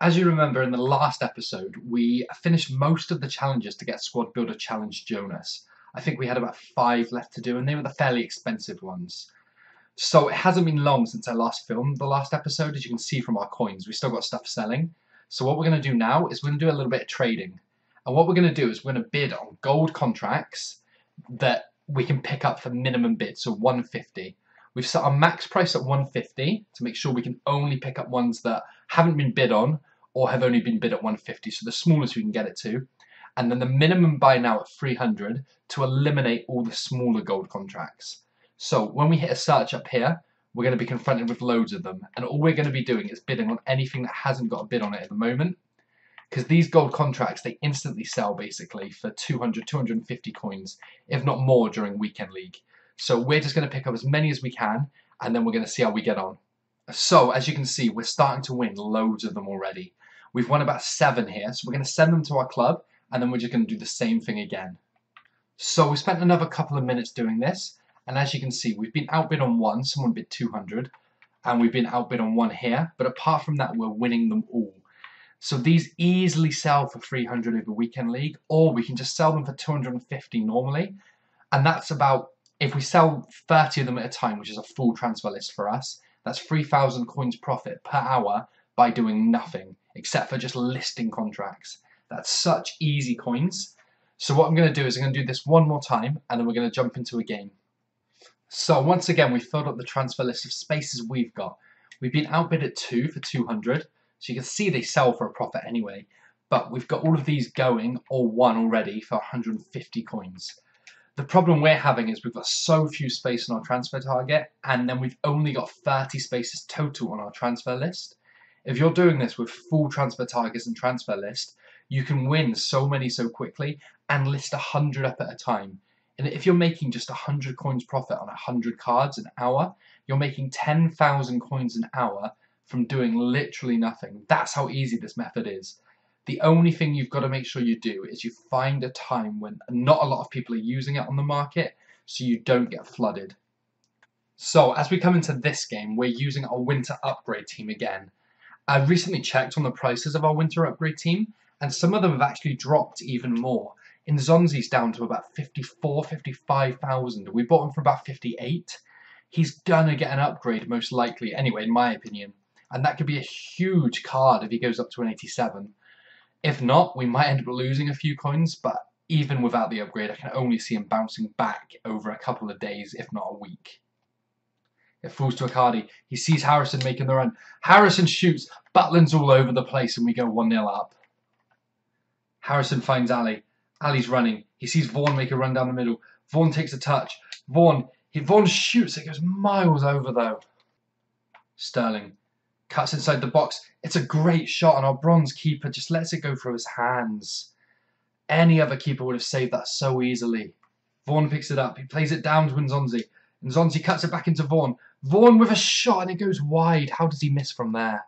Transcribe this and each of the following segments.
As you remember in the last episode, we finished most of the challenges to get Squad Builder Challenge Jonas. I think we had about 5 left to do, and they were the fairly expensive ones. So it hasn't been long since I last filmed the last episode, as you can see from our coins. We've still got stuff selling. So what we're going to do now is we're going to do a little bit of trading. And what we're going to do is we're going to bid on gold contracts that we can pick up for minimum bid, so 150. We've set our max price at 150 to make sure we can only pick up ones that haven't been bid on or have only been bid at 150, so the smallest we can get it to. And then the minimum buy now at 300 to eliminate all the smaller gold contracts. So when we hit a search up here, we're going to be confronted with loads of them. And all we're going to be doing is bidding on anything that hasn't got a bid on it at the moment. Because these gold contracts, they instantly sell basically for 200, 250 coins, if not more during Weekend League. So we're just going to pick up as many as we can, and then we're going to see how we get on. So as you can see, we're starting to win loads of them already. We've won about 7 here, so we're going to send them to our club, and then we're just going to do the same thing again. So we spent another couple of minutes doing this, and as you can see, we've been outbid on one, someone bid 200, and we've been outbid on one here, but apart from that, we're winning them all. So these easily sell for 300 over Weekend League, or we can just sell them for 250 normally, and that's about, if we sell 30 of them at a time, which is a full transfer list for us, that's 3,000 coins profit per hour by doing nothing, except for just listing contracts. That's such easy coins. So what I'm going to do is I'm going to do this one more time, and then we're going to jump into a game. So once again, we've filled up the transfer list of spaces we've got. We've been outbid at 2 for 200, so you can see they sell for a profit anyway. But we've got all of these going, or one already, for 150 coins. The problem we're having is we've got so few space on our transfer target, and then we've only got 30 spaces total on our transfer list. If you're doing this with full transfer targets and transfer list, you can win so many so quickly and list 100 up at a time. And if you're making just 100 coins profit on 100 cards an hour, you're making 10,000 coins an hour from doing literally nothing. That's how easy this method is. The only thing you've got to make sure you do is you find a time when not a lot of people are using it on the market, so you don't get flooded. So as we come into this game, we're using our winter upgrade team again. I recently checked on the prices of our winter upgrade team, and some of them have actually dropped even more. Nzonzi's down to about 54, 55,000. We bought him for about 58. He's gonna get an upgrade most likely, anyway, in my opinion. And that could be a huge card if he goes up to an 87. If not, we might end up losing a few coins, but even without the upgrade, I can only see him bouncing back over a couple of days, if not a week. It falls to Icardi. He sees Harrison making the run. Harrison shoots. Butland's all over the place, and we go 1-0 up. Harrison finds Ali. Ali's running. He sees Vaughan make a run down the middle. Vaughan takes a touch. Vaughan shoots. It goes miles over, though. Sterling cuts inside the box. It's a great shot, and our bronze keeper just lets it go through his hands. Any other keeper would have saved that so easily. Vaughan picks it up. He plays it down to Nzonzi. Nzonzi cuts it back into Vaughan. Vaughan with a shot, and it goes wide. How does he miss from there?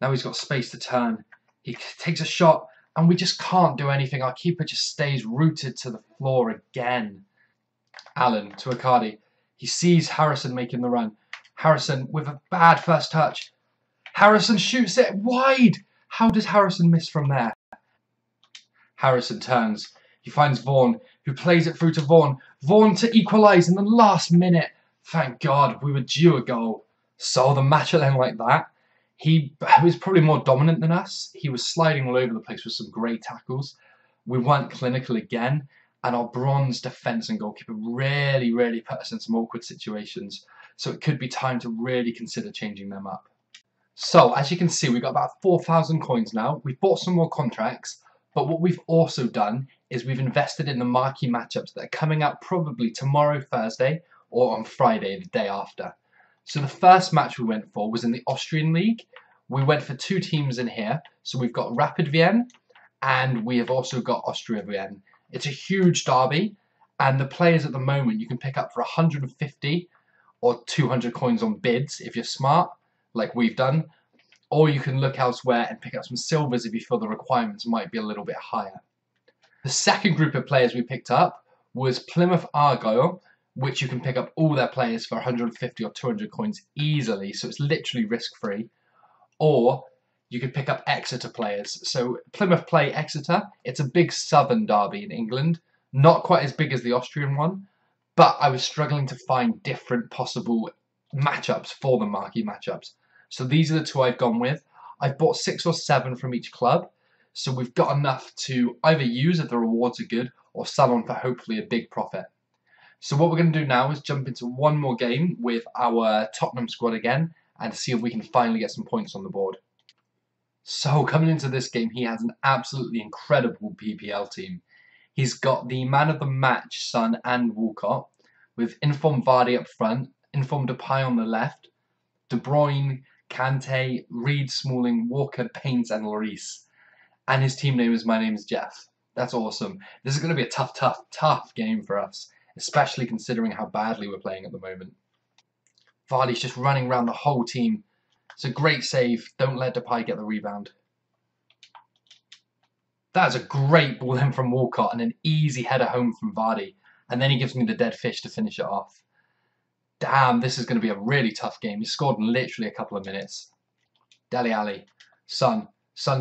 Now he's got space to turn. He takes a shot, and we just can't do anything. Our keeper just stays rooted to the floor again. Allen to Icardi. He sees Harrison making the run. Harrison with a bad first touch. Harrison shoots it wide. How does Harrison miss from there? Harrison turns. He finds Vaughan, who plays it through to Vaughan. Vaughan to equalise in the last minute. Thank God, we were due a goal. So the match will end like that. He was probably more dominant than us. He was sliding all over the place with some great tackles. We weren't clinical again. And our bronze defence and goalkeeper really put us in some awkward situations. So it could be time to really consider changing them up. So as you can see, we've got about 4,000 coins now. We've bought some more contracts. But what we've also done is we've invested in the marquee matchups that are coming out probably tomorrow, Thursday, or on Friday, the day after. So the first match we went for was in the Austrian League. We went for 2 teams in here. So we've got Rapid Vienna, and we have also got Austria Vienna. It's a huge derby, and the players at the moment you can pick up for 150 or 200 coins on bids if you're smart, like we've done. Or you can look elsewhere and pick up some silvers if you feel the requirements might be a little bit higher. The second group of players we picked up was Plymouth Argyle, which you can pick up all their players for 150 or 200 coins easily, so it's literally risk-free. Or you could pick up Exeter players. So Plymouth play Exeter. It's a big southern derby in England. Not quite as big as the Austrian one, but I was struggling to find different possible matchups for the marquee matchups. So these are the two I've gone with. I've bought 6 or 7 from each club. So we've got enough to either use if the rewards are good or sell on for hopefully a big profit. So what we're going to do now is jump into one more game with our Tottenham squad again and see if we can finally get some points on the board. So coming into this game, he has an absolutely incredible PPL team. He's got the man of the match, Son and Walcott, with informed Vardy up front, informed Depay on the left, De Bruyne, Kante, Reed, Smalling, Walker, Baines and Lloris. And his team name is My Name is Jeff. That's awesome. This is going to be a tough game for us, especially considering how badly we're playing at the moment. Vardy's just running around the whole team. It's a great save. Don't let Depay get the rebound. That's a great ball in from Walcott and an easy header home from Vardy. And then he gives me the dead fish to finish it off. Damn, this is going to be a really tough game. He scored in literally a couple of minutes. Dele Alli. Son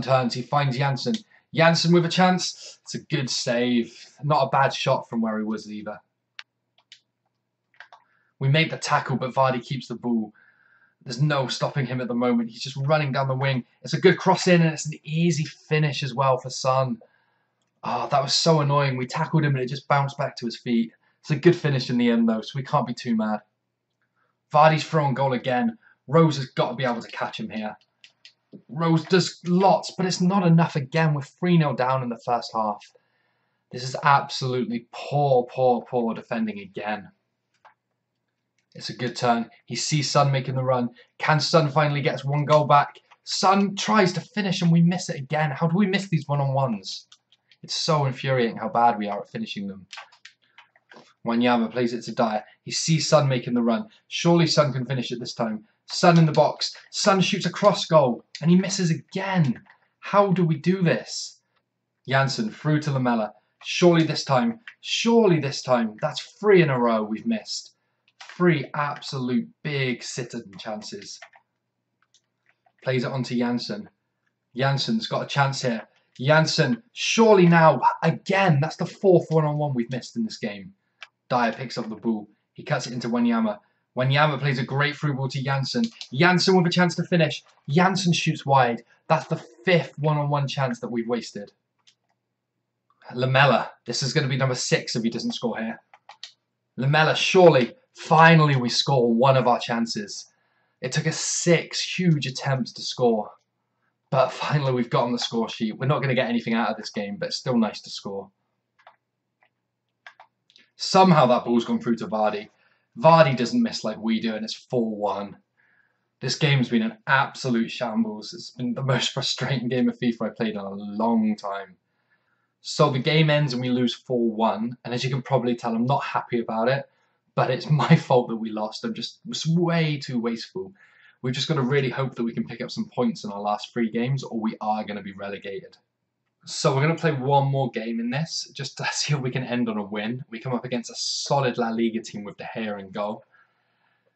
turns. He finds Janssen. Janssen with a chance. It's a good save. Not a bad shot from where he was either. We make the tackle, but Vardy keeps the ball. There's no stopping him at the moment. He's just running down the wing. It's a good cross in, and it's an easy finish as well for Son. Oh, that was so annoying. We tackled him, and it just bounced back to his feet. It's a good finish in the end, though, so we can't be too mad. Vardy's throwing goal again. Rose has got to be able to catch him here. Rose does lots, but it's not enough again. We're 3-0 down in the first half. This is absolutely poor defending again. It's a good turn. He sees Son making the run. Can Son finally get us one goal back? Son tries to finish and we miss it again. How do we miss these one-on-ones? It's so infuriating how bad we are at finishing them. Wanyama plays it to Dyer. He sees Son making the run. Surely Son can finish it this time. Son in the box. Son shoots a cross goal and he misses again. How do we do this? Janssen through to Lamela. Surely this time. That's 3 in a row we've missed. 3 absolute big sit-in chances. Plays it on to Janssen. Janssen's got a chance here. Janssen, surely now. Again, that's the 4th one-on-one we've missed in this game. Dyer picks up the ball. He cuts it into Wanyama. Wanyama plays a great through ball to Janssen. Janssen with a chance to finish. Janssen shoots wide. That's the 5th one-on-one chance that we've wasted. Lamela. This is going to be number 6 if he doesn't score here. Lamela, surely. Finally, we score one of our chances. It took us 6 huge attempts to score. But finally, we've got on the score sheet. We're not going to get anything out of this game, but it's still nice to score. Somehow that ball's gone through to Vardy. Vardy doesn't miss like we do, and it's 4-1. This game's been an absolute shambles. It's been the most frustrating game of FIFA I've played in a long time. So the game ends and we lose 4-1. And as you can probably tell, I'm not happy about it. But it's my fault that we lost. I'm just way too wasteful. We've just got to really hope that we can pick up some points in our last 3 games or we are going to be relegated. So we're going to play one more game in this just to see if we can end on a win. We come up against a solid La Liga team with De Gea in goal.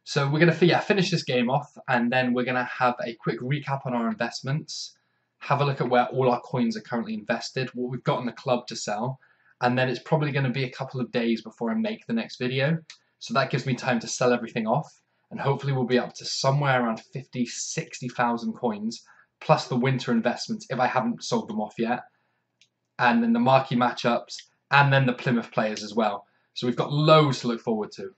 So we're going to finish this game off and then we're going to have a quick recap on our investments. Have a look at where all our coins are currently invested, what we've got in the club to sell. And then it's probably going to be a couple of days before I make the next video. So that gives me time to sell everything off. And hopefully we'll be up to somewhere around 50,000, 60,000 coins, plus the winter investments if I haven't sold them off yet. And then the marquee matchups, and then the Plymouth players as well. So we've got loads to look forward to.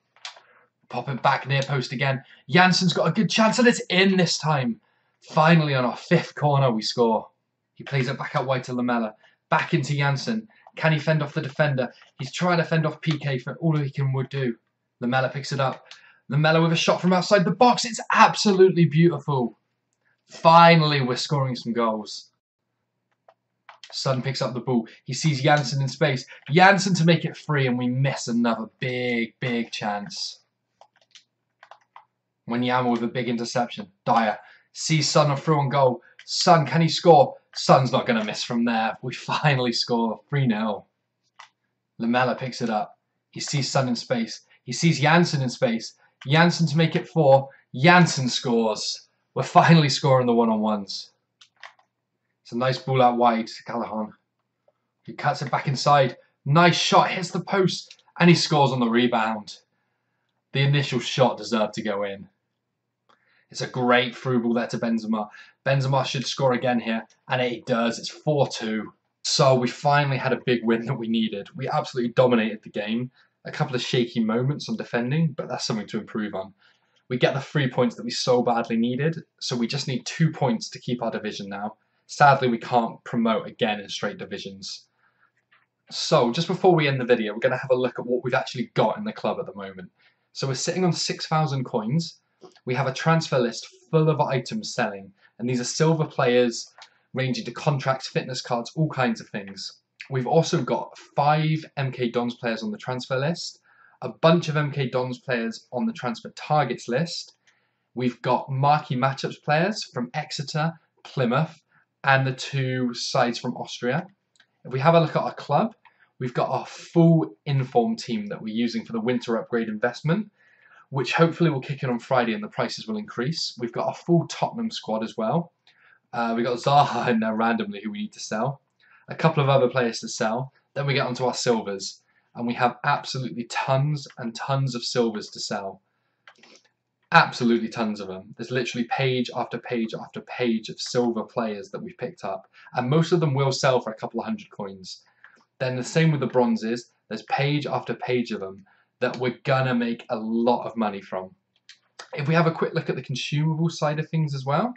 Pop it back near post again. Janssen's got a good chance, and it's in this time. Finally, on our 5th corner, we score. He plays it back out wide to Lamela. Back into Janssen. Can he fend off the defender? He's trying to fend off PK for all he can would do. Lamela picks it up. Lamela with a shot from outside the box. It's absolutely beautiful. Finally, we're scoring some goals. Son picks up the ball. He sees Janssen in space. Janssen to make it free, and we miss another big chance. Wanyama with a big interception. Dyer sees Son a through on goal. Son, can he score? Son's not going to miss from there. We finally score 3-0. Lamela picks it up. He sees Son in space. He sees Janssen in space. Janssen to make it 4. Janssen scores. We're finally scoring the one-on-ones. It's a nice ball out wide to Callahan. He cuts it back inside. Nice shot, hits the post, and he scores on the rebound. The initial shot deserved to go in. It's a great through ball there to Benzema. Benzema should score again here, and he does. It's 4-2. So we finally had a big win that we needed. We absolutely dominated the game. A couple of shaky moments on defending, but that's something to improve on. We get the 3 points that we so badly needed, so we just need 2 points to keep our division now. Sadly, we can't promote again in straight divisions. So just before we end the video, we're going to have a look at what we've actually got in the club at the moment. So we're sitting on 6,000 coins. We have a transfer list full of items selling, and these are silver players ranging to contracts, fitness cards, all kinds of things. We've also got 5 MK Dons players on the transfer list, a bunch of MK Dons players on the transfer targets list. We've got Marquee matchups players from Exeter, Plymouth, and the 2 sides from Austria. If we have a look at our club, we've got our full inform team that we're using for the winter upgrade investment, which hopefully will kick in on Friday and the prices will increase. We've got our full Tottenham squad as well. We've got Zaha in there randomly who we need to sell. A couple of other players to sell. Then we get onto our silvers. And we have absolutely tons and tons of silvers to sell. Absolutely tons of them. There's literally page after page after page of silver players that we've picked up. And most of them will sell for a couple of hundred coins. Then the same with the bronzes. There's page after page of them that we're gonna make a lot of money from. If we have a quick look at the consumable side of things as well,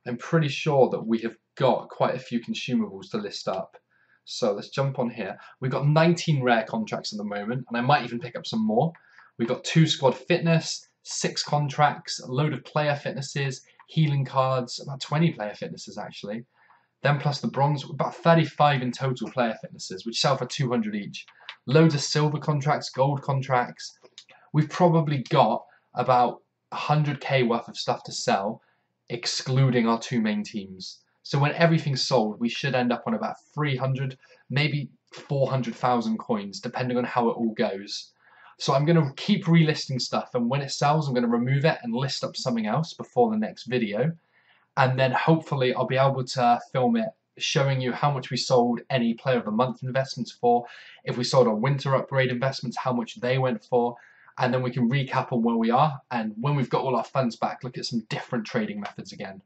I'm pretty sure that we have got quite a few consumables to list up. So let's jump on here. We've got 19 rare contracts at the moment, and I might even pick up some more. We've got 2 squad fitness, 6 contracts, a load of player fitnesses, healing cards, about 20 player fitnesses actually. Then plus the bronze, about 35 in total player fitnesses, which sell for 200 each. Loads of silver contracts, gold contracts. We've probably got about 100k worth of stuff to sell, excluding our 2 main teams. So when everything's sold, we should end up on about 300, maybe 400,000 coins, depending on how it all goes. So I'm going to keep relisting stuff, and when it sells, I'm going to remove it and list up something else before the next video. And then hopefully I'll be able to film it showing you how much we sold any player of the month investments for, if we sold our winter upgrade investments, how much they went for, and then we can recap on where we are, and when we've got all our funds back, look at some different trading methods again.